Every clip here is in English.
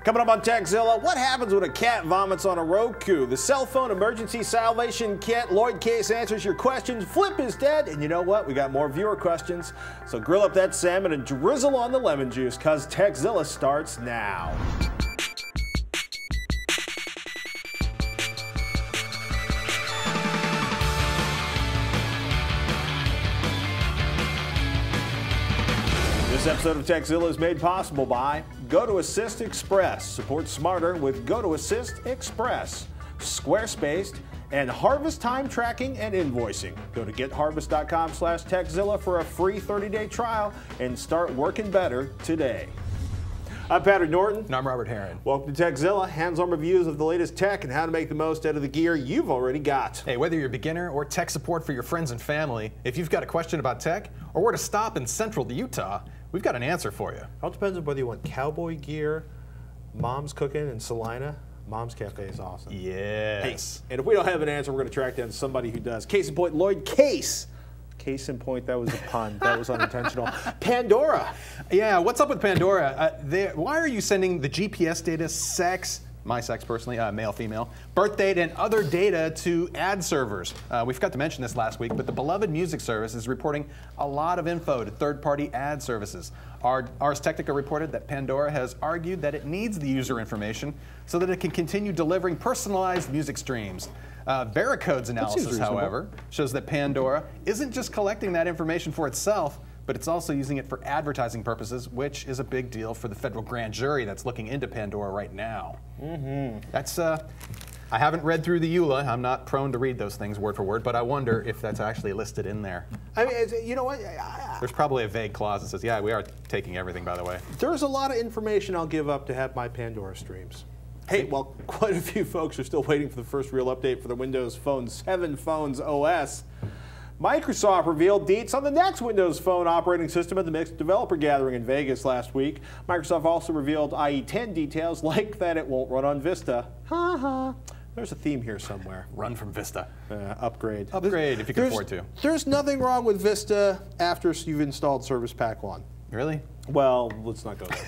Coming up on Techzilla, what happens when a cat vomits on a Roku? The cell phone emergency salvation kit. Lloyd Case answers your questions. Flip is dead. And you know what? We got more viewer questions. So grill up that salmon and drizzle on the lemon juice, because Techzilla starts now. This episode of Techzilla is made possible by GoToAssist Express. Support smarter with GoToAssist Express. Squarespace and Harvest time tracking and invoicing. Go to getharvest.com/Techzilla for a free 30-day trial and start working better today. I'm Patrick Norton. And I'm Robert Heron. Welcome to Techzilla, hands-on reviews of the latest tech and how to make the most out of the gear you've already got. Hey, whether you're a beginner or tech support for your friends and family, if you've got a question about tech or where to stop in central Utah, we've got an answer for you. It all depends on whether you want cowboy gear, mom's cooking in Salina. Mom's Cafe is awesome. Yes. Hey, and if we don't have an answer, we're going to track down somebody who does. Case in point, Loyd Case. Case in point, that was a pun. That was unintentional. Pandora. Yeah, what's up with Pandora? Why are you sending the GPS data, sex, my sex personally, male, female, birth date, and other data to ad servers? We forgot to mention this last week, but the beloved music service is reporting a lot of info to third-party ad services. Ars Technica reported that Pandora has argued that it needs the user information so that it can continue delivering personalized music streams. Vericode's analysis, however, shows that Pandora isn't just collecting that information for itself, but it's also using it for advertising purposes, which is a big deal for the federal grand jury that's looking into Pandora right now. That's, I haven't read through the EULA. I'm not prone to read those things word for word, but I wonder if that's actually listed in there. I mean, you know what? There's probably a vague clause that says, yeah, we are taking everything, by the way. There's a lot of information I'll give up to have my Pandora streams. Hey, well, quite a few folks are still waiting for the first real update for the Windows Phone 7 phones OS. Microsoft revealed deets on the next Windows Phone operating system at the Mixed Developer Gathering in Vegas last week. Microsoft also revealed IE10 details, like that it won't run on Vista. Ha ha. There's a theme here somewhere. Run from Vista. Upgrade. Upgrade if you can afford to. There's nothing wrong with Vista after you've installed Service Pack 1. Really? Well, let's not go there.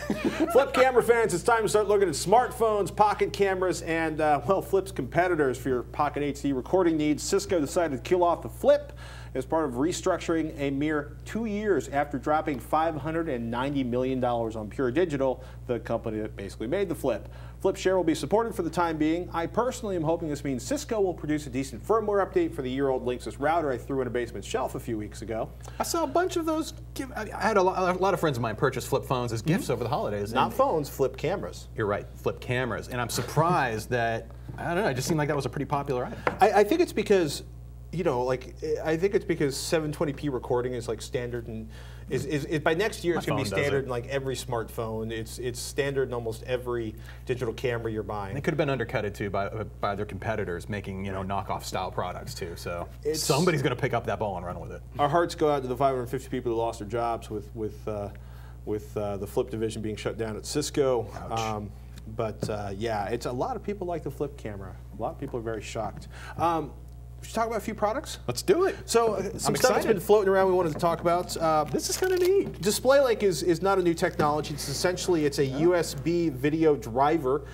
Flip camera fans, it's time to start looking at smartphones, pocket cameras, and, well, Flip's competitors for your pocket HD recording needs. Cisco decided to kill off the Flip as part of restructuring a mere 2 years after dropping $590 million on Pure Digital, the company that basically made the Flip. Flip share will be supported for the time being. I personally am hoping this means Cisco will produce a decent firmware update for the year-old Linksys router I threw in a basement shelf a few weeks ago. I saw a bunch of those. I had a lot of friends of mine purchase Flip phones as gifts over the holidays. Not phones, Flip cameras. You're right, Flip cameras. And I'm surprised that, I don't know, it just seemed like that was a pretty popular item. I think it's because, you know, like, I think it's because 720p recording is like standard, and is by next year it's going to be standard in like every smartphone. It's standard in almost every digital camera you're buying. They could have been undercutted too by their competitors making, you know, knockoff style products too. So somebody's going to pick up that ball and run with it. Our hearts go out to the 550 people who lost their jobs with the Flip division being shut down at Cisco. Yeah, it's a lot of people like the Flip camera. A lot of people are very shocked. Should we talk about a few products? Let's do it. So some stuff that's been floating around we wanted to talk about. This is kind of neat. DisplayLink is not a new technology. It's essentially a USB video driver.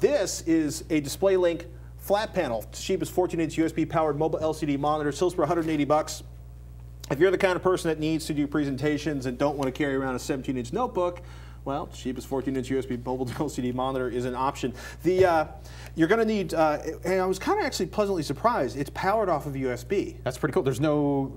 This is a DisplayLink flat panel. It's cheapest 14-inch USB powered mobile LCD monitor. Sells for $180. If you're the kind of person that needs to do presentations and don't want to carry around a 17-inch notebook, well, cheapest 14-inch USB mobile LCD monitor is an option. You're going to need, and I was kind of actually pleasantly surprised, it's powered off of USB. That's pretty cool. There's no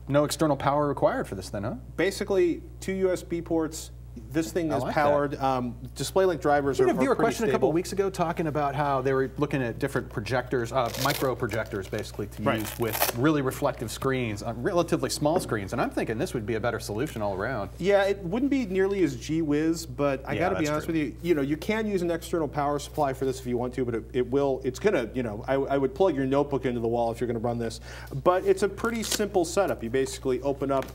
external power required for this then, huh? Basically, 2 USB ports. This thing is powered. DisplayLink drivers are pretty stable. We had a viewer question a couple of weeks ago talking about how they were looking at different projectors, micro projectors basically to use with really reflective screens, relatively small screens, and I'm thinking this would be a better solution all around. Yeah, it wouldn't be nearly as gee-whiz, but I got to be honest with you, you can use an external power supply for this if you want to, but it's going to, I would plug your notebook into the wall if you're going to run this, but it's a pretty simple setup. You basically open up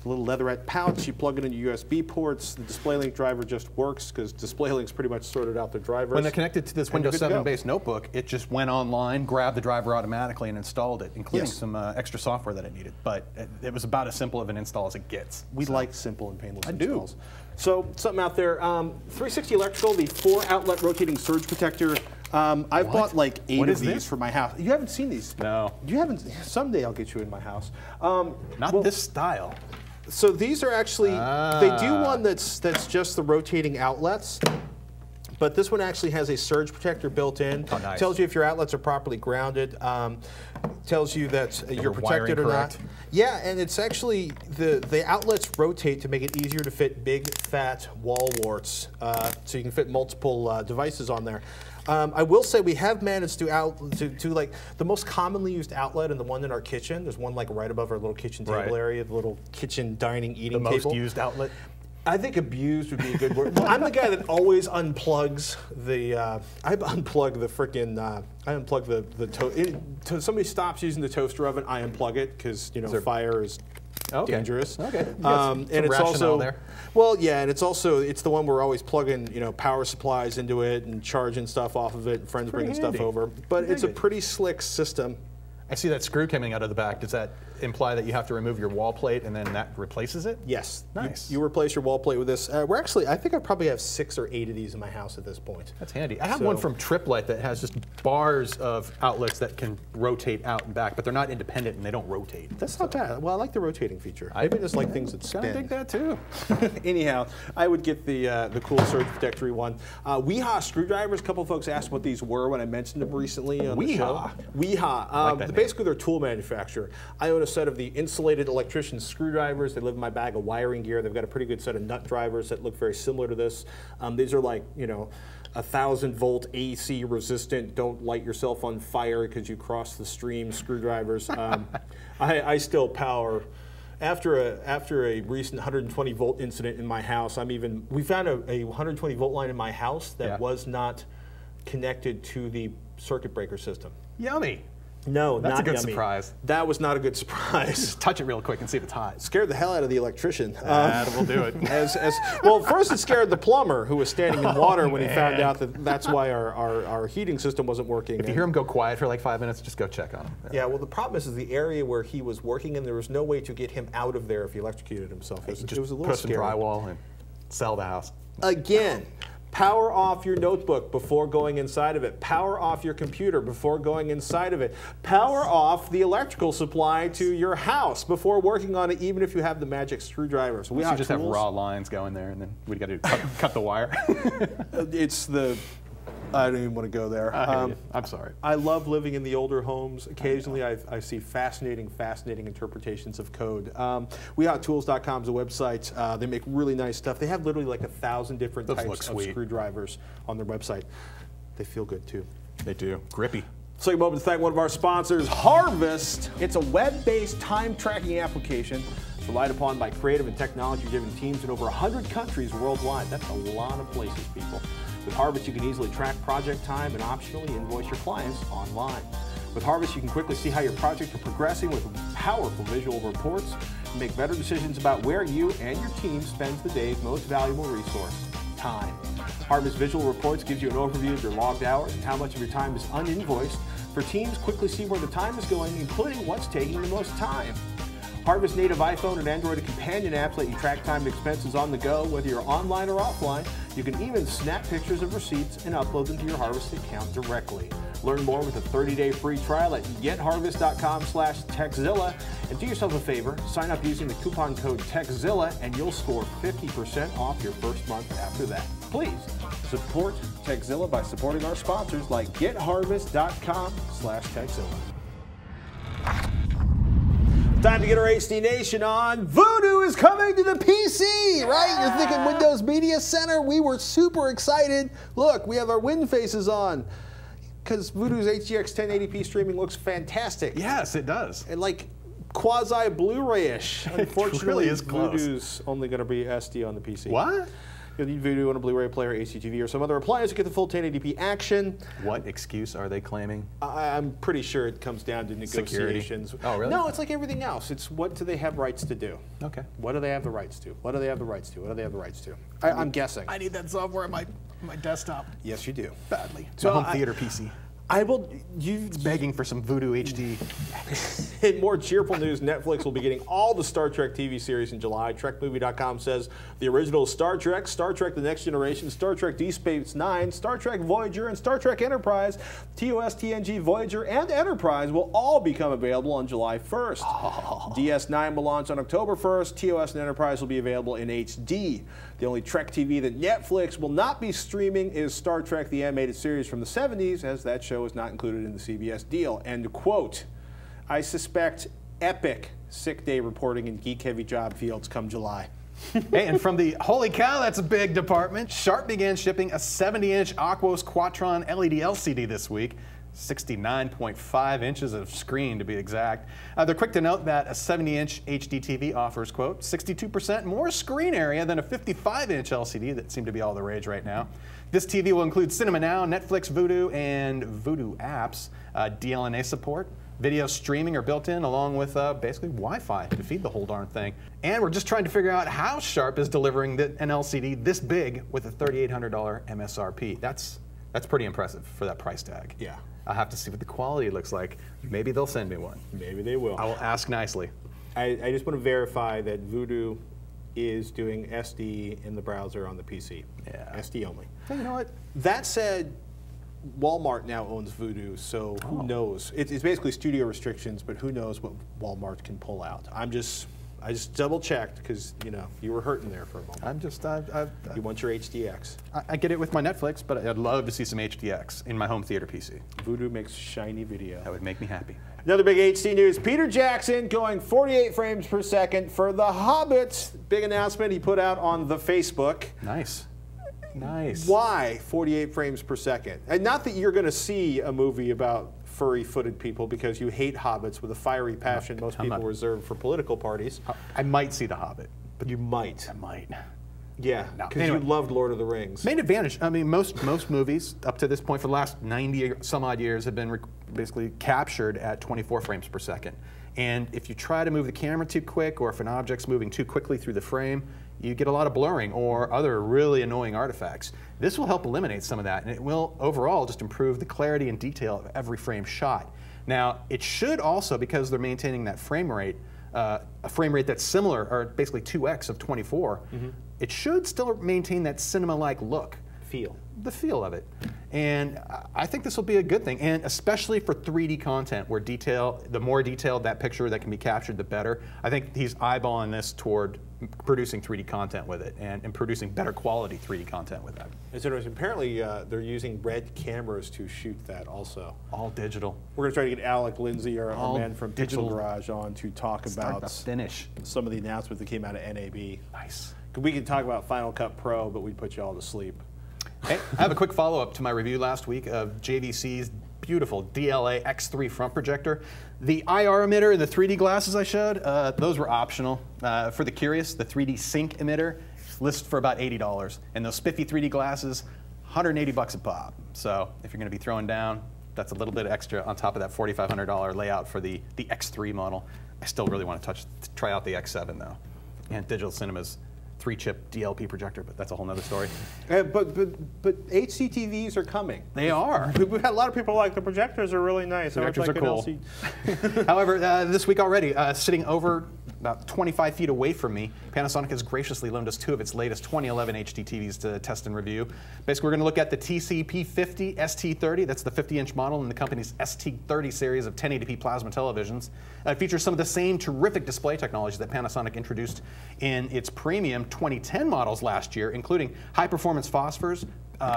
a little leatherette pouch. You plug it into USB ports. The DisplayLink driver just works because DisplayLink's pretty much sorted out their drivers. When they're connected to this Windows 7 based notebook, it just went online, grabbed the driver automatically, and installed it, including some extra software that it needed. But it was about as simple of an install as it gets. We like simple and painless installs. So something out there, 360 electrical, the 4-outlet rotating surge protector. I've bought like 8 of these for my house. You haven't seen these? No. You haven't? Someday I'll get you in my house. Not this style. So these are actually, they do one that's just the rotating outlets. But this one actually has a surge protector built in. Oh, nice. Tells you if your outlets are properly grounded. Tells you that you're protected or not. Yeah, and it's actually, the outlets rotate to make it easier to fit big, fat wall warts. So you can fit multiple devices on there. I will say we have managed to like the most commonly used outlet and the one in our kitchen. There's one like right above our little kitchen table area, the little kitchen dining eating table. The most used outlet? I think abused would be a good word. Well, I'm the guy that always unplugs the. I unplug the frickin'. I unplug the toast. Somebody stops using the toaster oven, I unplug it because fire is dangerous. Okay. And it's also there. Well, yeah, and it's the one we're always plugging power supplies into it and charging stuff off of it. And friends bringing stuff over, but it's a pretty slick system. I see that screw coming out of the back. Does that imply that you have to remove your wall plate and then that replaces it? Yes. Nice. You replace your wall plate with this. We're actually, I think I probably have 6 or 8 of these in my house at this point. That's handy. I have one from Triplite that has just bars of outlets that can rotate out and back, but they're not independent and they don't rotate. That's not bad. Well, I like the rotating feature. I just like things that spin. I dig that too. Anyhow, I would get the cool surge protectory one. Weehaw screwdrivers. A couple of folks asked what these were when I mentioned them recently on the show. Weehaw. Basically, they're a tool manufacturer. I own a set of the insulated electrician screwdrivers. They live in my bag of wiring gear. They've got a pretty good set of nut drivers that look very similar to this. These are like 1,000-volt AC resistant. Don't light yourself on fire because you cross the stream screwdrivers. I still power. After a recent 120-volt incident in my house, we found a 120-volt line in my house that was not connected to the circuit breaker system. Yummy. No, that's not a good yummy. Surprise. That was not a good surprise. Just touch it real quick and see if it's hot. Scared the hell out of the electrician. That will do it. Well, first it scared the plumber who was standing in water when he found out that that's why our heating system wasn't working. If you hear him go quiet for like 5 minutes, just go check on him. Yeah, well, the problem is the area where he was working, and there was no way to get him out of there if he electrocuted himself. It was a little scary. Put some drywall and sell the house. Again. Power off your notebook before going inside of it. Power off your computer before going inside of it. Power off the electrical supply to your house before working on it, even if you have the magic screwdriver. So we just have raw lines going there, and then we got to cut the wire. I don't even want to go there. I'm sorry. I love living in the older homes. Occasionally, I see fascinating interpretations of code. WeHotTools.com is a website. They make really nice stuff. They have literally like 1,000 different types of screwdrivers on their website. They feel good too. They do. Grippy. So take a moment to thank one of our sponsors, Harvest. It's a web-based time tracking application relied upon by creative and technology-driven teams in over 100 countries worldwide. That's a lot of places, people. With Harvest, you can easily track project time and optionally invoice your clients online. With Harvest, you can quickly see how your projects are progressing with powerful visual reports and make better decisions about where you and your team spends the day's most valuable resource, time. Harvest Visual Reports gives you an overview of your logged hours and how much of your time is uninvoiced, for teams quickly see where the time is going, including what's taking the most time. Harvest native iPhone and Android companion apps let you track time and expenses on the go, whether you're online or offline. You can even snap pictures of receipts and upload them to your Harvest account directly. Learn more with a 30-day free trial at getharvest.com/TechZilla. And do yourself a favor, sign up using the coupon code TechZilla and you'll score 50% off your first month after that. Please support TechZilla by supporting our sponsors like getharvest.com/TechZilla. Time to get our HD Nation on. Voodoo is coming to the PC, right? You're thinking Windows Media Center. We were super excited. Look, we have our Win faces on because Voodoo's HDX 1080p streaming looks fantastic. Yes, it does. And like quasi Blu-ray-ish. Unfortunately, really is close. Voodoo's only going to be SD on the PC. What? You'll need Vudu on a Blu-ray player, HDTV, or some other appliance to get the full 1080p action. What excuse are they claiming? I'm pretty sure it comes down to negotiations. Security. Oh, really? No, it's like everything else. It's what do they have rights to do? Okay. What do they have the rights to? What do they have the rights to? What do they have the rights to? I'm guessing. I need that software on my desktop. Yes, you do. Badly. It's So a home theater PC. I will. It's begging for some Vudu HD. In more cheerful news, Netflix will be getting all the Star Trek TV series in July. TrekMovie.com says the original Star Trek, Star Trek The Next Generation, Star Trek Deep Space Nine, Star Trek Voyager, and Star Trek Enterprise, TOS, TNG, Voyager, and Enterprise will all become available on July 1st. Oh. DS9 will launch on October 1st. TOS and Enterprise will be available in HD. The only Trek TV that Netflix will not be streaming is Star Trek The Animated Series from the 70s, as that show is not included in the CBS deal. End quote. I suspect epic sick day reporting in geek-heavy job fields come July. Hey, and from the holy cow, that's a big department, Sharp began shipping a 70-inch Aquos Quatron LED LCD this week. 69.5 inches of screen, to be exact. They're quick to note that a 70-inch HDTV offers, quote, 62% more screen area than a 55-inch LCD that seem to be all the rage right now. This TV will include Cinema Now, Netflix, Vudu, and Vudu apps, DLNA support. Video streaming are built in along with basically Wi-Fi to feed the whole darn thing. And we're just trying to figure out how Sharp is delivering an LCD this big with a $3,800 MSRP. That's pretty impressive for that price tag. Yeah. I'll have to see what the quality looks like. Maybe they'll send me one. Maybe they will. I will ask nicely. I just want to verify that Vudu is doing SD in the browser on the PC. Yeah. SD only. Hey, you know what? That said, Walmart now owns Vudu, so who knows? It's basically studio restrictions, but who knows what Walmart can pull out. I just double checked because you were hurting there for a moment. You want your HDX. I get it with my Netflix, but I'd love to see some HDX in my home theater PC. Vudu makes shiny video. That would make me happy. Another big HD news, Peter Jackson going 48 frames per second for The Hobbit. Big announcement he put out on the Facebook. Nice. Nice. Why 48 frames per second? And not that you're going to see a movie about furry-footed people because you hate hobbits with a fiery passion most people reserve for political parties. I might see The Hobbit. But you might. I might. Yeah, because you loved Lord of the Rings. Main advantage. I mean, most movies up to this point for the last 90 some odd years have been basically captured at 24 frames per second. And if you try to move the camera too quick, or if an object's moving too quickly through the frame, you get a lot of blurring or other really annoying artifacts. This will help eliminate some of that, and it will overall just improve the clarity and detail of every frame shot. Now, it should also, because they're maintaining that frame rate, a frame rate that's similar, or basically 2x of 24, it should still maintain that cinema-like look. The feel of it. And I think this will be a good thing, and especially for 3D content, where the more detailed that picture that can be captured, the better. I think he's eyeballing this toward producing 3D content with it, and producing better quality 3D content with that. It's interesting. Apparently, they're using Red cameras to shoot that also. All digital. We're going to try to get Alec Lindsay, our man from Pixel Garage, on to talk about some of the announcements that came out of NAB. Nice. We can talk about Final Cut Pro, but we'd put you all to sleep. Hey, I have a quick follow-up to my review last week of JVC's beautiful DLA X3 front projector. The IR emitter and the 3D glasses I showed, those were optional. For the curious, the 3D sync emitter lists for about $80. And those spiffy 3D glasses, $180 a pop. So if you're going to be throwing down, that's a little bit extra on top of that $4,500 layout for the X3 model. I still really want to try out the X7 though. And Digital Cinema's 3-chip DLP projector, but that's a whole nother story. But HDTVs are coming. They are. We've had a lot of people like the projectors are really nice. Projectors are cool. However, this week already, sitting over about 25 feet away from me, Panasonic has graciously loaned us 2 of its latest 2011 HDTVs to test and review. Basically, we're going to look at the TCP50 ST30. That's the 50-inch model in the company's ST30 series of 1080p plasma televisions. It features some of the same terrific display technologies that Panasonic introduced in its premium 2010 models last year, including high-performance phosphors,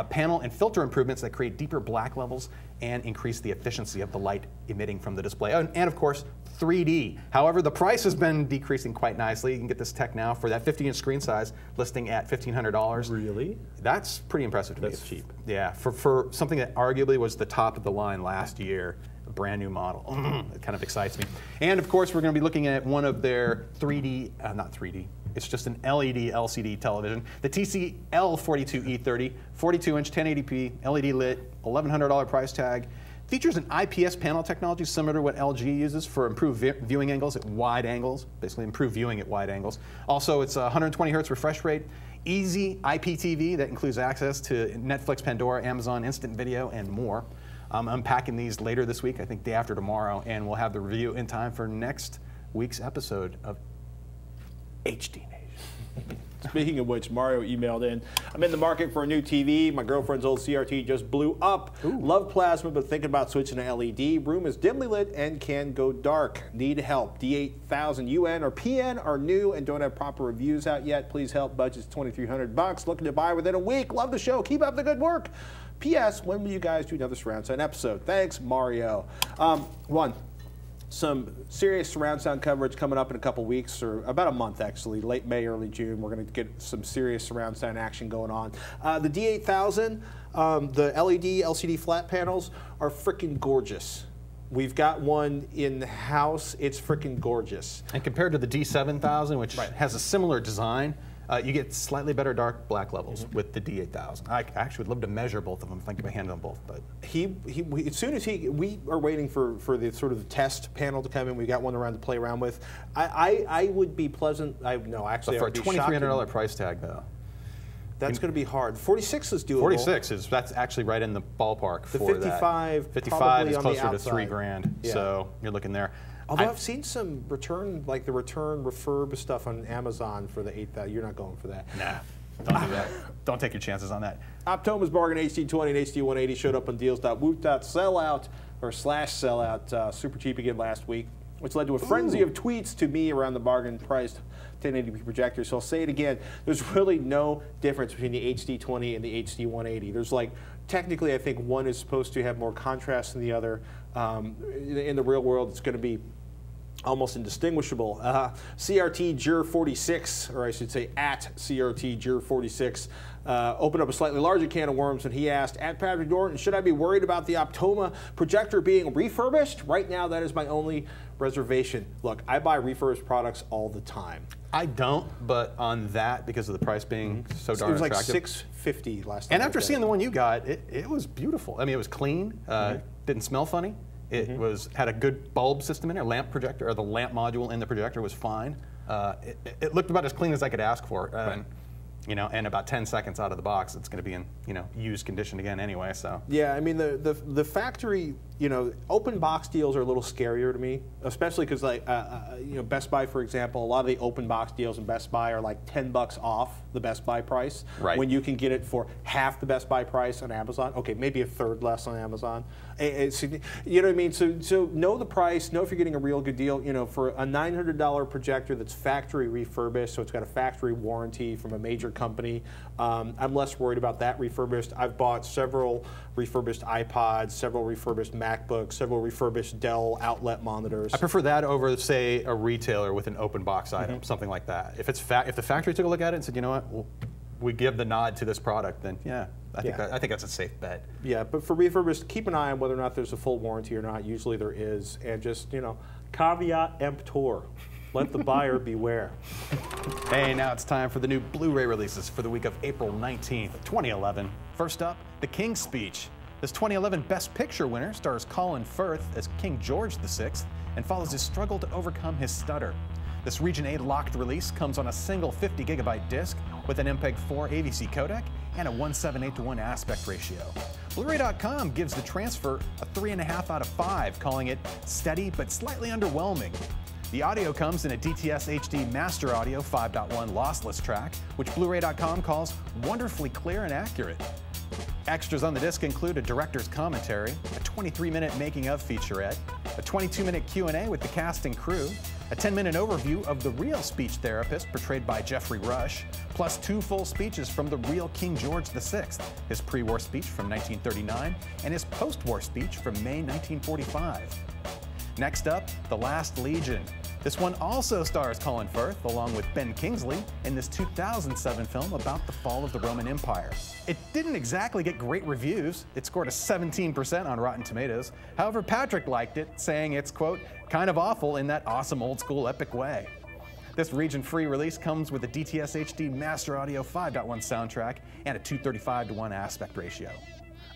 panel and filter improvements that create deeper black levels and increase the efficiency of the light emitting from the display. And of course, 3D. However, the price has been decreasing quite nicely. You can get this tech now for that 50-inch screen size, listing at $1,500. Really? That's pretty impressive to me. That's cheap. Yeah, for something that arguably was the top of the line last year, a brand new model. It kind of excites me. And of course, we're going to be looking at one of their 3D, not 3D, It's just an LED LCD television. The TCL42E30, 42-inch 1080p, LED lit, $1,100 price tag. Features an IPS panel technology similar to what LG uses for improved viewing angles at wide angles, basically improved viewing at wide angles. Also, it's 120 hertz refresh rate, easy IPTV that includes access to Netflix, Pandora, Amazon Instant Video, and more. I'm unpacking these later this week, I think day after tomorrow, and we'll have the review in time for next week's episode of HD Nation. Speaking of which, Mario emailed in, I'm in the market for a new TV. My girlfriend's old CRT just blew up. Ooh. Love plasma, but thinking about switching to LED. Room is dimly lit and can go dark. Need help. D8000 UN or PN are new and don't have proper reviews out yet. Please help. Budget's $2,300. Looking to buy within a week. Love the show. Keep up the good work. P.S. When will you guys do another surround sound episode? Thanks, Mario. Some serious surround sound coverage coming up in a couple weeks, or about a month actually, late May, early June. We're going to get some serious surround sound action going on. The D8000, the LED LCD flat panels are freaking gorgeous. We've got one in the house. It's freaking gorgeous. And compared to the D7000, which has a similar design, you get slightly better dark black levels with the D8000. I actually would love to measure both of them if I could hand them both. But as soon as we are waiting for the sort of test panel to come in. We got one around to play around with. I would be pleasant. Actually, but for a $2,300 price tag though. That's going to be hard. 46 is doable. 46 that's actually right in the ballpark for 55, that. 55 is closer to $3,000. Yeah. So you're looking there. Although I've seen some return refurb stuff on Amazon for the 8000. You're not going for that. Nah, don't do that. Don't take your chances on that. Optoma's Bargain HD20 and HD180 showed up on deals.woot.sellout or /sellout super cheap again last week, which led to a frenzy of tweets to me around the bargain priced 1080p projector. So I'll say it again. There's really no difference between the HD20 and the HD180. There's technically, I think one is supposed to have more contrast than the other. In the real world, it's going to be almost indistinguishable. CRT Jur 46, or I should say at CRT Jur 46, opened up a slightly larger can of worms, and he asked, at Patrick Dorton, should I be worried about the Optoma projector being refurbished? Right now, that is my only reservation. Look, I buy refurbished products all the time. I don't, but on that, because of the price being so darn attractive. It was like $650 last time. And after seeing the one you got, it was beautiful. I mean, it was clean, didn't smell funny. It had a good bulb system in there, lamp projector, or the lamp module in the projector was fine. It looked about as clean as I could ask for. And about 10 seconds out of the box, it's going to be in used condition again anyway. So yeah, I mean the factory open box deals are a little scarier to me, especially because Best Buy, for example, a lot of the open box deals in Best Buy are like $10 off the Best Buy price, when you can get it for half the Best Buy price on Amazon. Okay, maybe a third less on Amazon. You know what I mean? So know the price. Know if you're getting a real good deal. For a $900 projector that's factory refurbished, so it's got a factory warranty from a major company. I'm less worried about that refurbished. I've bought several refurbished iPods, several refurbished MacBooks, several refurbished Dell outlet monitors. I prefer that over, say, a retailer with an open box item, something like that. If the factory took a look at it and said, you know what, we give the nod to this product, then yeah, I think that's a safe bet. Yeah, but for refurbished, keep an eye on whether or not there's a full warranty or not. Usually there is, and just caveat emptor. Let the buyer beware. Hey, now it's time for the new Blu-ray releases for the week of April 19th, 2011. First up, The King's Speech. This 2011 Best Picture winner stars Colin Firth as King George VI and follows his struggle to overcome his stutter. This Region A locked release comes on a single 50GB disc with an MPEG-4 AVC codec and a 1:7:8:1 aspect ratio. Blu-ray.com gives the transfer a 3.5 out of 5, calling it steady but slightly underwhelming. The audio comes in a DTS HD Master Audio 5.1 lossless track, which Blu-ray.com calls wonderfully clear and accurate. Extras on the disc include a director's commentary, a 23-minute making-of featurette, a 22-minute Q&A with the cast and crew, a 10-minute overview of the real speech therapist portrayed by Jeffrey Rush, plus 2 full speeches from the real King George VI, his pre-war speech from 1939 and his post-war speech from May 1945. Next up, The Last Legion. This one also stars Colin Firth, along with Ben Kingsley, in this 2007 film about the fall of the Roman Empire. It didn't exactly get great reviews. It scored a 17% on Rotten Tomatoes. However, Patrick liked it, saying it's, quote, kind of awful in that awesome old school epic way. This region-free release comes with a DTS HD Master Audio 5.1 soundtrack and a 235:1 aspect ratio.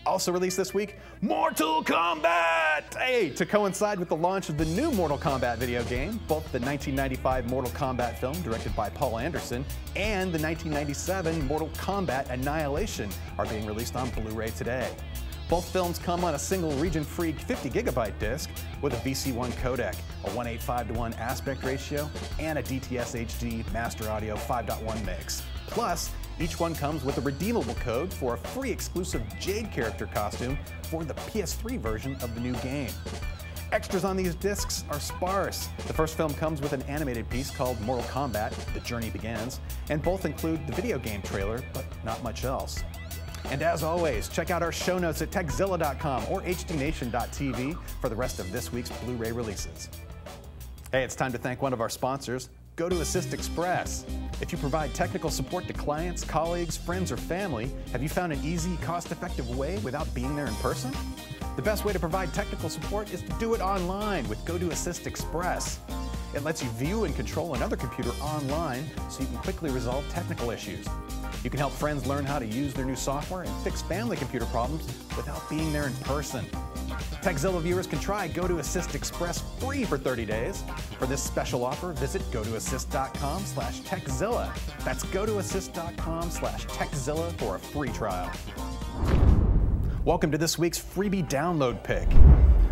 Also released this week, Mortal Kombat! Hey, to coincide with the launch of the new Mortal Kombat video game, both the 1995 Mortal Kombat film directed by Paul Anderson and the 1997 Mortal Kombat Annihilation are being released on Blu-ray today. Both films come on a single region-free 50GB disc with a VC1 codec, a 185:1 aspect ratio, and a DTS HD Master Audio 5.1 mix. Plus, each one comes with a redeemable code for a free exclusive Jade character costume for the PS3 version of the new game. Extras on these discs are sparse. The first film comes with an animated piece called Mortal Kombat: The Journey Begins, and both include the video game trailer, but not much else. And as always, check out our show notes at techzilla.com or hdnation.tv for the rest of this week's Blu-ray releases. Hey, it's time to thank one of our sponsors, GoToAssist Express. If you provide technical support to clients, colleagues, friends, or family, have you found an easy, cost-effective way without being there in person? The best way to provide technical support is to do it online with GoToAssist Express. It lets you view and control another computer online so you can quickly resolve technical issues. You can help friends learn how to use their new software and fix family computer problems without being there in person. TechZilla viewers can try GoToAssist Express free for 30 days. For this special offer, visit GoToAssist.com/TechZilla. That's GoToAssist.com/TechZilla for a free trial. Welcome to this week's freebie download pick.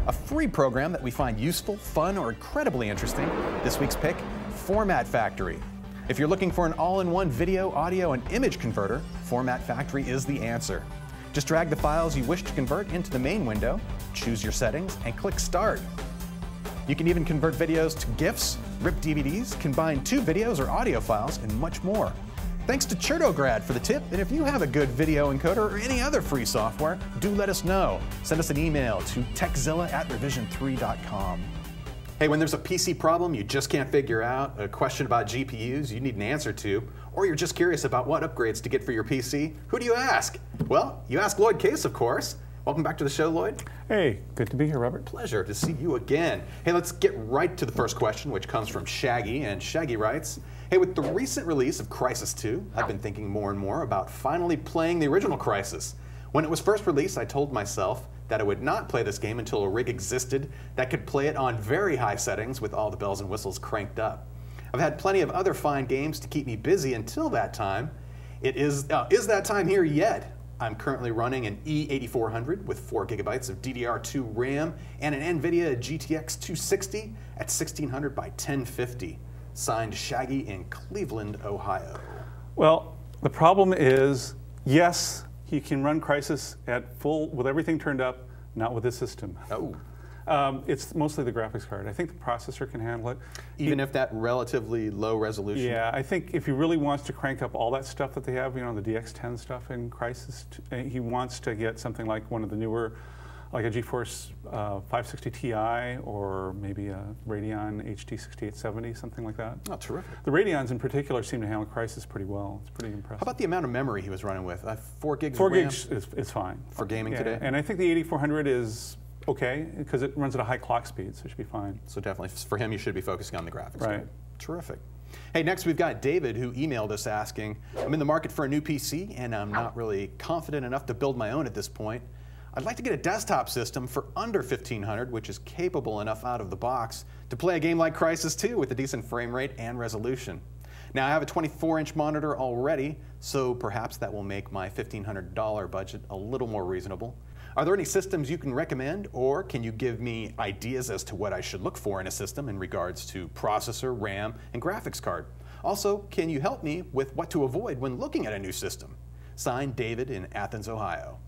A free program that we find useful, fun, or incredibly interesting. This week's pick, Format Factory. If you're looking for an all-in-one video, audio, and image converter, Format Factory is the answer. Just drag the files you wish to convert into the main window, choose your settings, and click Start. You can even convert videos to GIFs, rip DVDs, combine 2 videos or audio files, and much more. Thanks to Chertograd for the tip, and if you have a good video encoder or any other free software, do let us know. Send us an email to techzilla@revision3.com. Hey, when there's a PC problem you just can't figure out, a question about GPUs you need an answer to, or you're just curious about what upgrades to get for your PC, who do you ask? Well, you ask Loyd Case, of course. Welcome back to the show, Lloyd. Hey, good to be here, Robert. Pleasure to see you again. Hey, let's get right to the first question, which comes from Shaggy, and Shaggy writes, hey, with the recent release of Crysis 2, I've been thinking more and more about finally playing the original Crysis. When it was first released, I told myself that I would not play this game until a rig existed that could play it on very high settings with all the bells and whistles cranked up. I've had plenty of other fine games to keep me busy until that time. Is that time here yet? I'm currently running an E8400 with 4 GB of DDR2 RAM and an NVIDIA GTX 260 at 1600 by 1050. Signed, Shaggy in Cleveland, Ohio. Well, the problem is, yes, you can run Crysis at full, with everything turned up, not with this system. Oh. It's mostly the graphics card. I think the processor can handle it. Even if that relatively low resolution? Yeah, I think if he really wants to crank up all that stuff that they have, you know, the DX10 stuff in Crysis, he wants to get something like one of the newer, like a GeForce 560 Ti or maybe a Radeon HD 6870, something like that. Oh, terrific. The Radeons in particular seem to handle Crysis pretty well. It's pretty impressive. How about the amount of memory he was running with? 4 gigs 4 of RAM? gigs is fine. For gaming today? And I think the 8400 is okay, because it runs at a high clock speed, so it should be fine. So definitely, for him, you should be focusing on the graphics. Right. Terrific. Hey, next we've got David, who emailed us asking, I'm in the market for a new PC, and I'm not really confident enough to build my own at this point. I'd like to get a desktop system for under $1,500, which is capable enough out of the box to play a game like Crysis 2 with a decent frame rate and resolution. Now, I have a 24-inch monitor already, so perhaps that will make my $1,500 budget a little more reasonable. Are there any systems you can recommend, or can you give me ideas as to what I should look for in a system in regards to processor, RAM, and graphics card? Also, can you help me with what to avoid when looking at a new system? Signed, David in Athens, Ohio.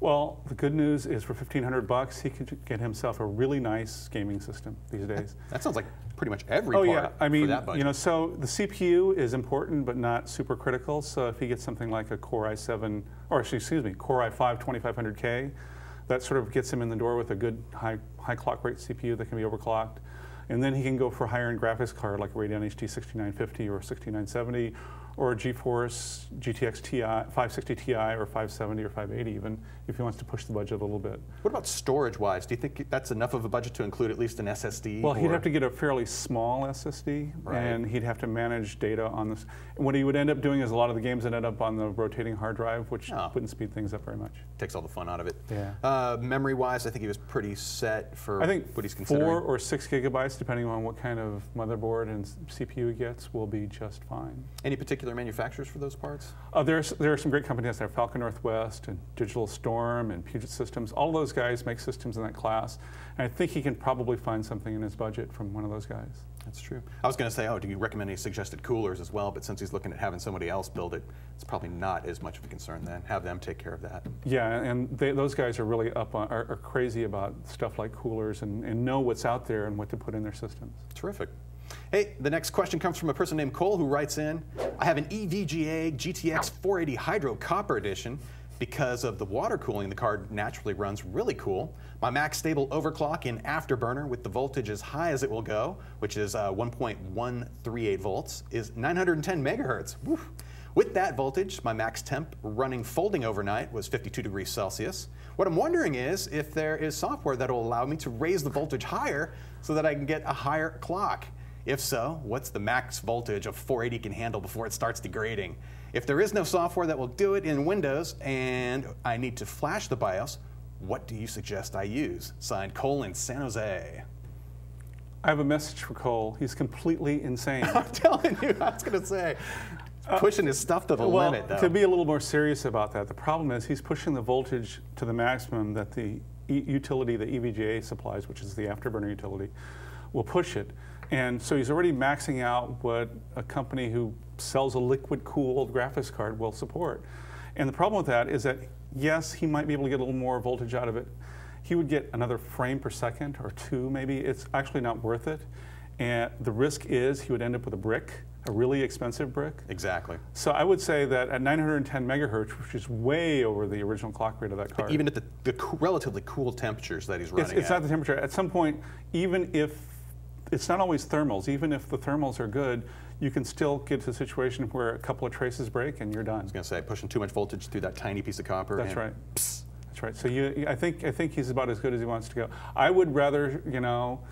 Well, the good news is for $1,500, he could get himself a really nice gaming system these days. That sounds like pretty much every part yeah. I mean, for that budget. You know, so the CPU is important, but not super critical. So if he gets something like a Core i7, or excuse me, Core i5 2500K, that sort of gets him in the door with a good high clock rate CPU that can be overclocked. And then he can go for a higher end graphics card like a Radeon HD 6950 or 6970, or a GeForce GTX 560 Ti or 570 or 580 even, if he wants to push the budget a little bit. What about storage-wise? Do you think that's enough of a budget to include at least an SSD? Well, he'd have to get a fairly small SSD, right, and he'd have to manage data on this. And what he would end up doing is a lot of the games ended up on the rotating hard drive, which wouldn't speed things up very much. Takes all the fun out of it. Yeah. Memory-wise, I think he was pretty set for I think what he's considering. 4 or 6 gigabytes, depending on what kind of motherboard and CPU he gets, will be just fine. Any particular manufacturers for those parts? There are some great companies there, Falcon Northwest and Digital Storm and Puget Systems. All of those guys make systems in that class. And I think he can probably find something in his budget from one of those guys. That's true. I was going to say, oh, do you recommend any suggested coolers as well? But since he's looking at having somebody else build it, it's probably not as much of a concern then. Have them take care of that. Yeah, and those guys are really are crazy about stuff like coolers and know what's out there and what to put in their systems. Terrific. Hey, the next question comes from a person named Cole who writes in, I have an EVGA GTX 480 Hydro Copper Edition. Because of the water cooling, the card naturally runs really cool. My max stable overclock in Afterburner with the voltage as high as it will go, which is 1.138 volts, is 910 megahertz. Woo. With that voltage, my max temp running folding overnight was 52 degrees Celsius. What I'm wondering is if there is software that will allow me to raise the voltage higher so that I can get a higher clock. If so, what's the max voltage of 480 can handle before it starts degrading? If there is no software that will do it in Windows and I need to flash the BIOS, what do you suggest I use? Signed, Cole in San Jose. I have a message for Cole. He's completely insane. I'm telling you, I was going to say, pushing his stuff to the limit, though. To be a little more serious about that, the problem is he's pushing the voltage to the maximum that the utility that EVGA supplies, which is the Afterburner utility, will push it. And so he's already maxing out what a company who sells a liquid-cooled graphics card will support. And the problem with that is that, yes, he might be able to get a little more voltage out of it. He would get another frame per second or 2 maybe. It's actually not worth it. And the risk is he would end up with a brick, a really expensive brick. Exactly. So I would say that at 910 megahertz, which is way over the original clock rate of that card. But even at the relatively cool temperatures that he's running it's not the temperature. At some point, even if it's not always thermals. Even if the thermals are good, you can still get to a situation where a couple of traces break and you're done. I was going to say, pushing too much voltage through that tiny piece of copper. That's right. Psst. That's right. So I think he's about as good as he wants to go. I would rather, you know,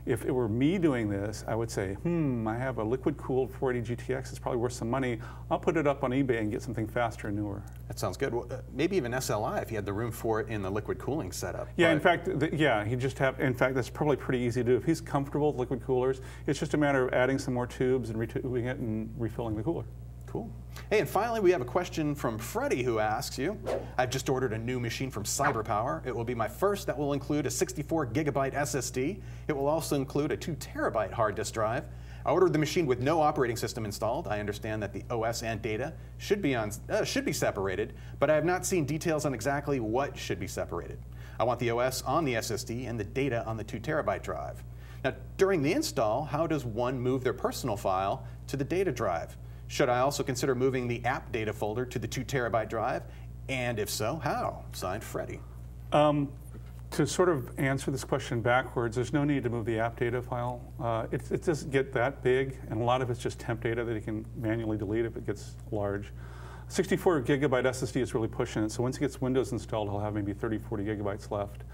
if it were me doing this, I would say, I have a liquid-cooled 480 GTX. It's probably worth some money. I'll put it up on eBay and get something faster and newer. That sounds good. Well, maybe even SLI if you had the room for it in the liquid cooling setup. Yeah, in fact, in fact, that's probably pretty easy to do. If he's comfortable with liquid coolers, it's just a matter of adding some more tubes and retubing it and refilling the cooler. Cool. Hey, and finally, we have a question from Freddie who asks you, I've just ordered a new machine from CyberPower. It will be my first that will include a 64 gigabyte SSD. It will also include a 2 terabyte hard disk drive. I ordered the machine with no operating system installed. I understand that the OS and data should be separated, but I have not seen details on exactly what should be separated. I want the OS on the SSD and the data on the 2 terabyte drive. Now, during the install, how does one move their personal file to the data drive? Should I also consider moving the app data folder to the 2 terabyte drive? And if so, how? Signed, Freddie. To sort of answer this question backwards, there's no need to move the app data file. It doesn't get that big, and a lot of it's just temp data that you can manually delete if it gets large. 64 gigabyte SSD is really pushing it, so once he gets Windows installed, he'll have maybe 30, 40 gigabytes left.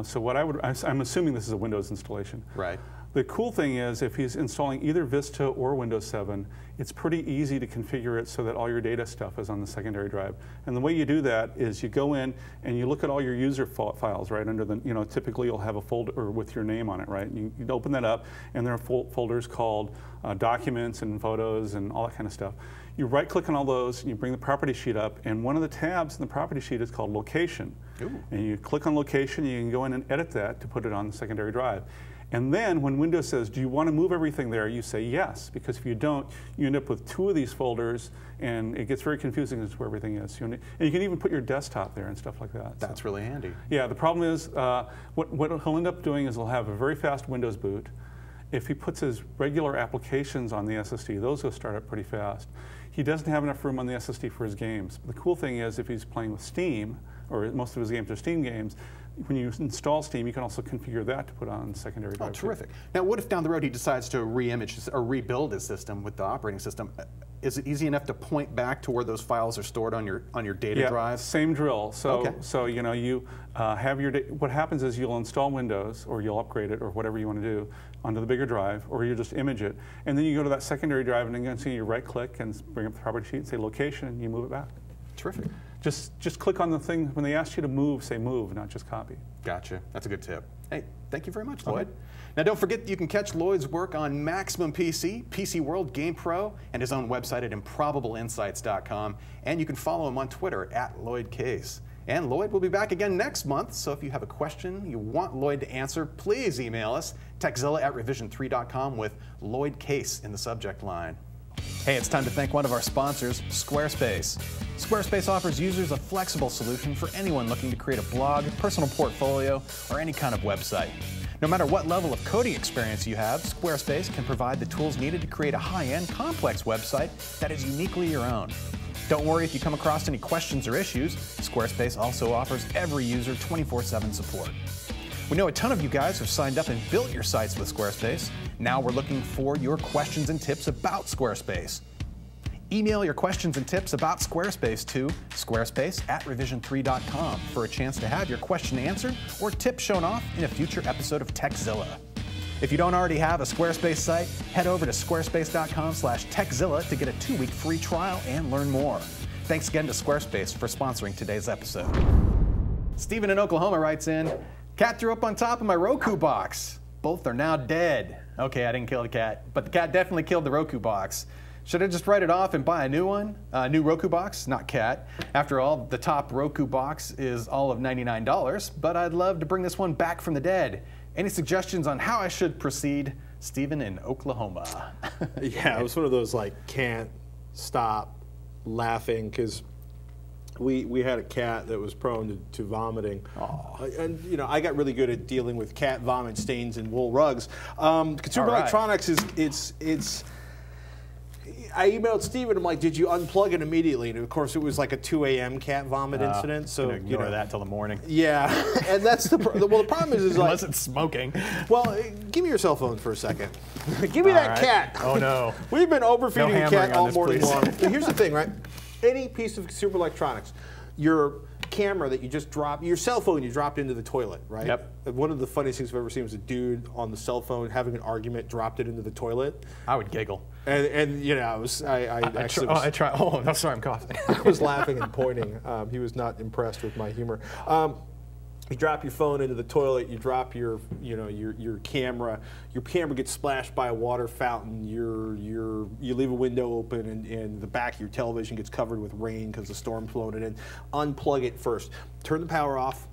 So what I'm assuming this is a Windows installation. Right. The cool thing is if he's installing either Vista or Windows 7, it's pretty easy to configure it so that all your data stuff is on the secondary drive. And the way you do that is you go in and you look at all your user files, right, under the, typically you'll have a folder with your name on it, right? You open that up and there are folders called documents and photos and all that kind of stuff. You right click on all those and you bring the property sheet up, and one of the tabs in the property sheet is called location. Ooh. And you click on location, you can go in and edit that to put it on the secondary drive. And then when Windows says, do you want to move everything there? You say yes, because if you don't, you end up with 2 of these folders, and it gets very confusing as to where everything is. And you can even put your desktop there and stuff like that. That's really handy. Yeah, the problem is, what he'll end up doing is he'll have a very fast Windows boot. If he puts his regular applications on the SSD, those will start up pretty fast. He doesn't have enough room on the SSD for his games. The cool thing is if he's playing with Steam, or most of his games are Steam games, when you install Steam, you can also configure that to put on secondary drive. Oh, terrific. Now, what if down the road he decides to re-image or rebuild his system with the operating system? is it easy enough to point back to where those files are stored on your data drive? Same drill. So, okay. so you know, you have your. What happens is you'll install Windows, or you'll upgrade it, or whatever you want to do, onto the bigger drive, or you just image it, and then you go to that secondary drive, and then you right-click and bring up the property sheet and say location, and you move it back. Terrific. Just click on the thing when they ask you to move. Say move, not just copy. Gotcha. That's a good tip. Hey, thank you very much, Lloyd. Now, don't forget that you can catch Lloyd's work on Maximum PC, PC World, Game Pro, and his own website at improbableinsights.com. And you can follow him on Twitter at Loyd Case. And Lloyd will be back again next month, so if you have a question you want Lloyd to answer, please email us, techzilla@revision3.com with Loyd Case in the subject line. Hey, it's time to thank one of our sponsors, Squarespace. Squarespace offers users a flexible solution for anyone looking to create a blog, personal portfolio, or any kind of website. No matter what level of coding experience you have, Squarespace can provide the tools needed to create a high-end, complex website that is uniquely your own. Don't worry if you come across any questions or issues. Squarespace also offers every user 24/7 support. We know a ton of you guys have signed up and built your sites with Squarespace. Now we're looking for your questions and tips about Squarespace. Email your questions and tips about Squarespace to squarespace@revision3.com for a chance to have your question answered or tip shown off in a future episode of TechZilla. If you don't already have a Squarespace site, head over to squarespace.com/TechZilla to get a 2-week free trial and learn more. Thanks again to Squarespace for sponsoring today's episode. Stephen in Oklahoma writes in, "Cat threw up on top of my Roku box. Both are now dead." Okay, I didn't kill the cat, but the cat definitely killed the Roku box. Should I just write it off and buy a new one? A new Roku box, not cat. After all, the top Roku box is all of $99, but I'd love to bring this one back from the dead. Any suggestions on how I should proceed? Stephen in Oklahoma. Yeah, it was one of those like can't stop laughing because we had a cat that was prone to vomiting. And you know, I got really good at dealing with cat vomit stains and wool rugs. Consumer electronics is I emailed Steven, I'm like, did you unplug it immediately? And of course, it was like a 2 a.m. cat vomit incident. So ignore that till the morning. Yeah, and that's the well. The problem is like unless it's smoking. Well, give me your cell phone for a second. Give me that cat. Oh no, we've been overfeeding the cat all morning long. Please. Here's the thing, right? Any piece of consumer electronics, your camera that you just dropped, your cell phone you dropped into the toilet, right? Yep. One of the funniest things I've ever seen was a dude on the cell phone having an argument, dropped it into the toilet. I would giggle. And you know, I tried. Oh, no, sorry, I'm coughing. I was laughing and pointing. He was not impressed with my humor. You drop your phone into the toilet. You drop your camera. Your camera gets splashed by a water fountain. You leave a window open, and the back of your television gets covered with rain because the storm's blowing it in. Unplug it first. Turn the power off.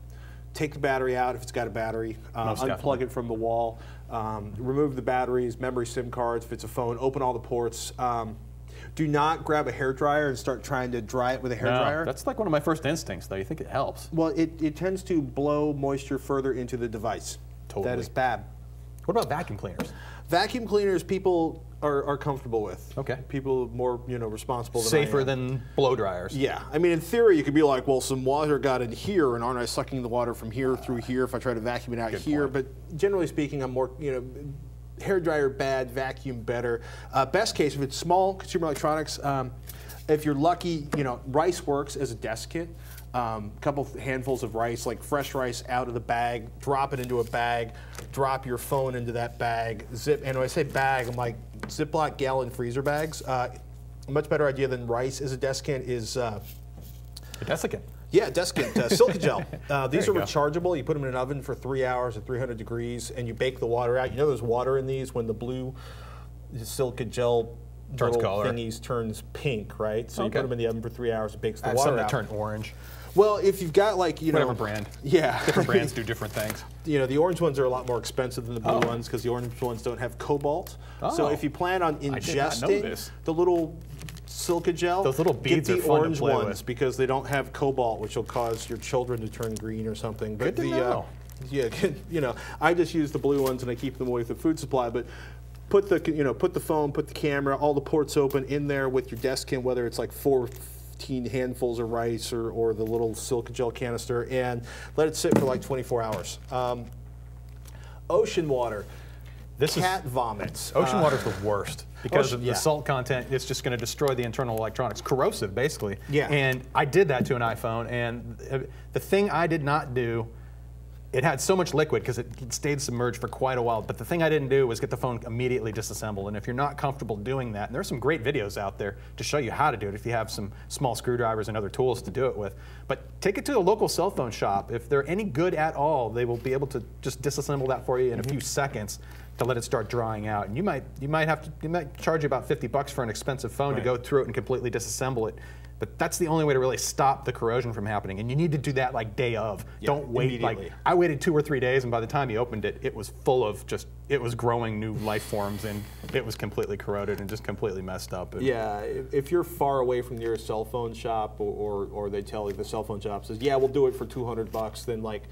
Take the battery out if it's got a battery. Unplug it from the wall. Remove the batteries, memory SIM cards if it's a phone. Open all the ports. Do not grab a hairdryer and start trying to dry it with a hairdryer. That's like one of my first instincts, though. You think it helps? Well, it tends to blow moisture further into the device. Totally. That is bad. What about vacuum cleaners? Vacuum cleaners, people are comfortable with. Okay. People more responsible than safer I am. Than blow dryers. Yeah. I mean, in theory, you could be like, well, some water got in here, and aren't I sucking the water from here through here if I try to vacuum it out here? But generally speaking, I'm more hairdryer bad, vacuum better. Best case, if it's small consumer electronics, if you're lucky, rice works as a desk kit. Couple handfuls of rice, like fresh rice, out of the bag, drop it into a bag, drop your phone into that bag, zip, and when I say bag, I'm like Ziploc gallon freezer bags. A much better idea than rice as a desk kit is... a desiccant. Yeah, desiccant, Silcagel. These are rechargeable. You put them in an oven for 3 hours at 300 degrees, and you bake the water out. You know there's water in these when the blue Silcagel little thingies turns pink, right? So you put them in the oven for 3 hours, it bakes the water out. Some that turn orange. Well, if you've got like, whatever brand. Yeah. Different brands do different things. The orange ones are a lot more expensive than the blue ones because the orange ones don't have cobalt. So if you plan on ingesting the little Silcagel, those little beads get are the fun orange to play ones with. because they don't have cobalt, which will cause your children to turn green or something. But Good to know. Yeah, I just use the blue ones and I keep them away from the food supply. But put the phone, put the camera, all the ports open in there with your desk kit, whether it's like 14 handfuls of rice or the little Silcagel canister, and let it sit for like 24 hours. Ocean water. Cat vomits. Ocean water's the worst. because of the salt content. It's just going to destroy the internal electronics, corrosive basically. Yeah. And I did that to an iPhone, and the thing I did not do, it had so much liquid because it stayed submerged for quite a while, but the thing I didn't do was get the phone immediately disassembled. And if you're not comfortable doing that, and there's some great videos out there to show you how to do it if you have some small screwdrivers and other tools to do it with. But take it to a local cell phone shop. If they're any good at all, they will be able to just disassemble that for you in a few seconds to let it start drying out. And you might charge you about $50 for an expensive phone to go through it and completely disassemble it. But that's the only way to really stop the corrosion from happening. And you need to do that like day of. Don't wait. Like, I waited 2 or 3 days, and by the time you opened it, it was full of it was growing new life forms, and it was completely corroded and just completely messed up. And yeah, if you're far away from your cell phone shop, or they tell you the cell phone shop says, yeah, we'll do it for $200, then like,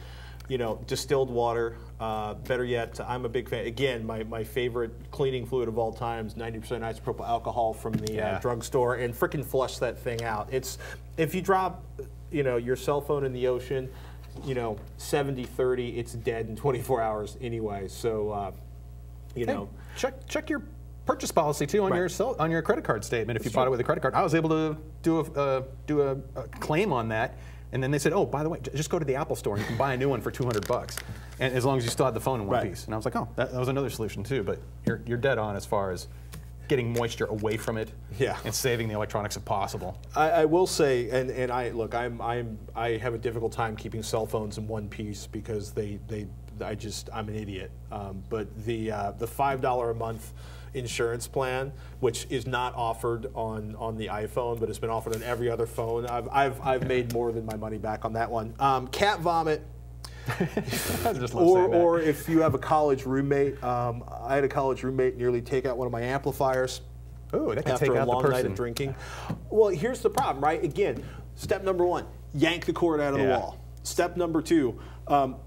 you know, distilled water. Better yet, I'm a big fan. Again, my favorite cleaning fluid of all time is 90% isopropyl alcohol from the drugstore, and frickin' flush that thing out. It's, if you drop, you know, your cell phone in the ocean, you know, 70-30, it's dead in 24 hours anyway. So, you know, check your purchase policy too on your credit card statement. If you bought it with a credit card, I was able to do a claim on that. And then they said, oh, by the way, just go to the Apple store and you can buy a new one for $200, and as long as you still have the phone in one piece. And I was like, oh, that was another solution too. But you're dead on as far as getting moisture away from it, and saving the electronics if possible. I will say, and I look, I have a difficult time keeping cell phones in one piece because I'm an idiot. But the $5 a month insurance plan, which is not offered on the iPhone, but it's been offered on every other phone. I've made more than my money back on that one. Cat vomit. or if you have a college roommate. I had a college roommate nearly take out one of my amplifiers. Oh, that can after take a out long the person. night of drinking. Well, here's the problem, right? Again, step number 1, yank the cord out of the wall. Step number 2,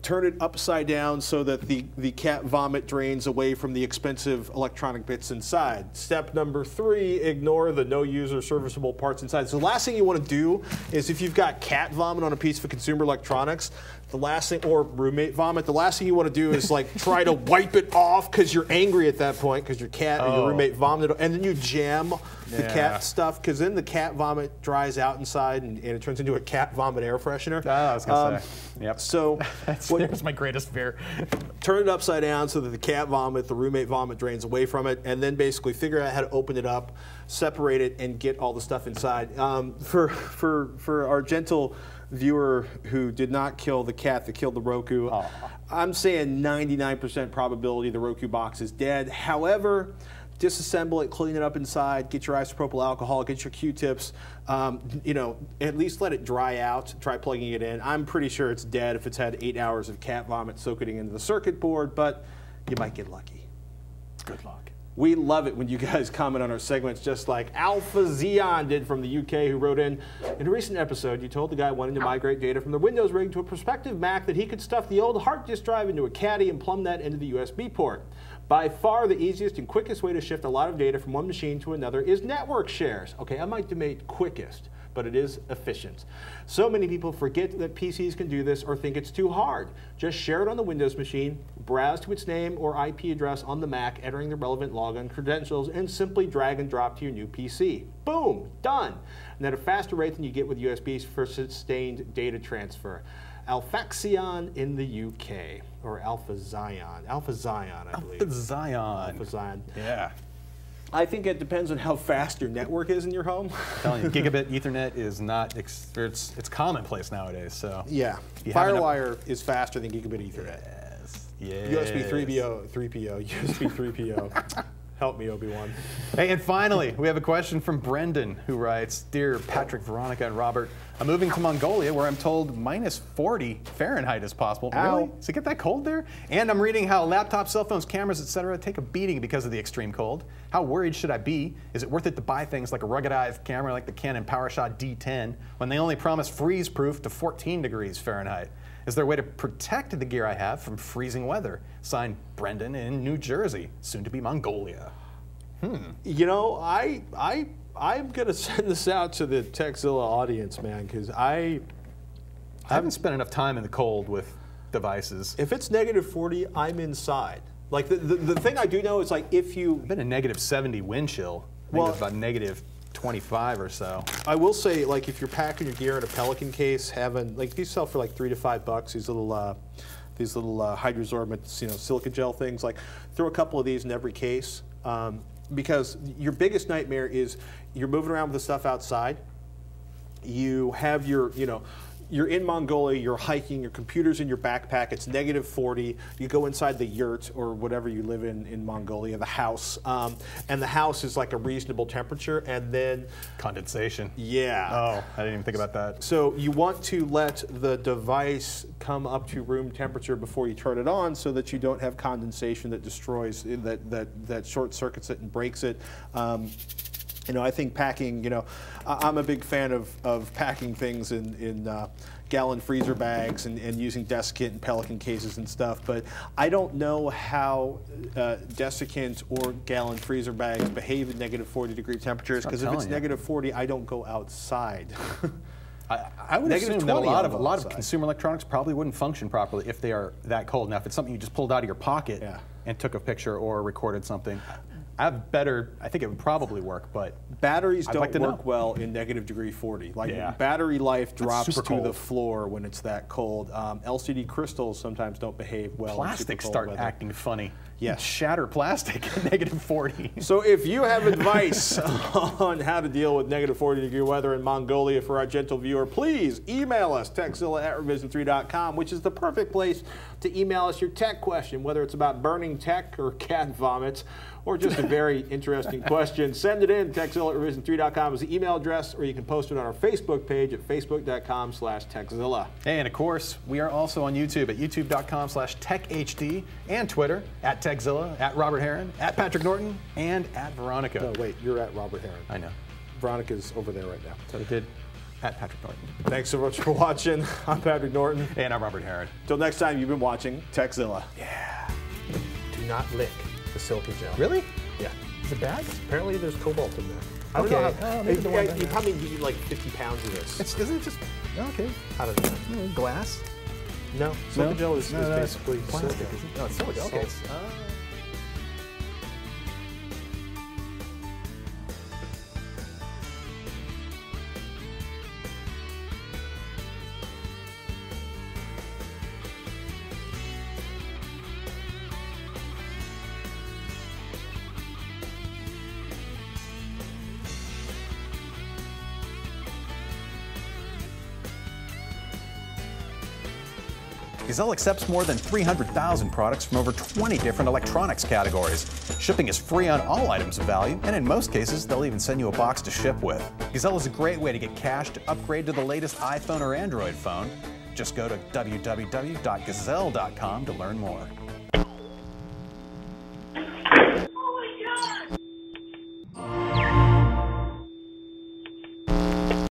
turn it upside down so that the cat vomit drains away from the expensive electronic bits inside. Step number 3, ignore the no user serviceable parts inside. So the last thing you want to do is, if you've got cat vomit on a piece of consumer electronics, the last thing, or roommate vomit, the last thing you want to do is like try to wipe it off because you're angry at that point because your cat or your roommate vomited, and then you jam the cat stuff, because then the cat vomit dries out inside and it turns into a cat vomit air freshener. I was gonna say. Yep. So that's my greatest fear. Turn it upside down so that the cat vomit, the roommate vomit drains away from it, and then basically figure out how to open it up, separate it, and get all the stuff inside. For our gentle viewer who did not kill the cat that killed the Roku, I'm saying 99% probability the Roku box is dead. However, disassemble it, clean it up inside, get your isopropyl alcohol, get your Q-tips, you know, at least let it dry out, try plugging it in. I'm pretty sure it's dead if it's had 8 hours of cat vomit soaking into the circuit board, but you might get lucky. Good luck. We love it when you guys comment on our segments, just like Alpha Xeon did from the UK, who wrote in a recent episode, you told the guy wanting to migrate data from the Windows rig to a prospective Mac that he could stuff the old hard disk drive into a caddy and plumb that into the USB port. By far the easiest and quickest way to shift a lot of data from one machine to another is network shares. Okay, I might debate quickest, but it is efficient. So many people forget that PCs can do this or think it's too hard. Just share it on the Windows machine, browse to its name or IP address on the Mac, entering the relevant login credentials, and simply drag and drop to your new PC. Boom, done. And at a faster rate than you get with USBs for sustained data transfer. Alphaxion in the UK, or Alpha Xeon. Alpha Xeon, I believe. Alpha Xeon. Alpha Xeon. Yeah. I think it depends on how fast your network is in your home. I'm telling you, gigabit Ethernet is not, it's commonplace nowadays, so. Yeah, FireWire is faster than gigabit Ethernet. Yes. USB 3PO, USB 3PO. Help me, Obi-Wan. Hey, and finally, we have a question from Brendan, who writes, Dear Patrick, Veronica, and Robert, I'm moving to Mongolia, where I'm told -40 Fahrenheit is possible. Ow. Really? Does it get that cold there? And I'm reading how laptops, cell phones, cameras, etc. take a beating because of the extreme cold. How worried should I be? Is it worth it to buy things like a ruggedized camera like the Canon PowerShot D10 when they only promise freeze-proof to 14 degrees Fahrenheit? Is there a way to protect the gear I have from freezing weather? Signed, Brendan in New Jersey, soon to be Mongolia. You know, I'm going to send this out to the Techzilla audience, man, because I haven't spent enough time in the cold with devices. If it's -40, I'm inside. Like the thing I do know is like if you been a negative 70 wind chill. I think it was about negative 25 or so. I will say, like, if you're packing your gear in a Pelican case, having like these sell for like $3 to $5. These little hydrosorbent, silica gel things. Like, throw a couple of these in every case, because your biggest nightmare is you're moving around with the stuff outside. You have your, you're in Mongolia, you're hiking, your computer's in your backpack, it's negative 40, you go inside the yurt or whatever you live in Mongolia, the house, and the house is like a reasonable temperature, and then... Condensation. Yeah. Oh, I didn't even think about that. So you want to let the device come up to room temperature before you turn it on so that you don't have condensation that destroys, that short circuits it and breaks it. I think packing, I'm a big fan of packing things in gallon freezer bags and using desiccant and Pelican cases and stuff, but I don't know how desiccant or gallon freezer bags behave at negative 40-degree temperatures, because if it's negative 40, I don't go outside. I would assume that a lot of consumer electronics probably wouldn't function properly if they are that cold. Now, if it's something you just pulled out of your pocket and took a picture or recorded something, I think it would probably work, but batteries don't work well in negative degree 40. Like battery life drops to the floor when it's that cold. LCD crystals sometimes don't behave well. Plastics start acting funny. Yes. Shatter plastic at negative 40. So if you have advice on how to deal with negative 40-degree weather in Mongolia for our gentle viewer, please email us, techzilla@revision3.com, which is the perfect place to email us your tech question, whether it's about burning tech or cat vomit, or just a very interesting question. Send it in. Techzilla@revision3.com is the email address, or you can post it on our Facebook page at facebook.com/techzilla. And of course, we are also on YouTube at youtube.com/techhd, and Twitter at Techzilla, at Robert Heron, at Patrick Norton, and at Veronica. No, wait, you're at Robert Heron. I know. Veronica's over there right now. So we did at Patrick Norton. Thanks so much for watching. I'm Patrick Norton. And I'm Robert Heron. Till next time, you've been watching Techzilla. Yeah. Do not lick the silica gel. Really? Yeah. Is it bad? Apparently there's cobalt in there. I don't know how, you probably need like 50 pounds of this. Isn't it just, okay. I don't know. Glass? No. Silica gel is basically plastic, silica. isn't it? No, it's silica, okay. Gazelle accepts more than 300,000 products from over 20 different electronics categories. Shipping is free on all items of value, and in most cases, they'll even send you a box to ship with. Gazelle is a great way to get cash to upgrade to the latest iPhone or Android phone. Just go to www.gazelle.com to learn more.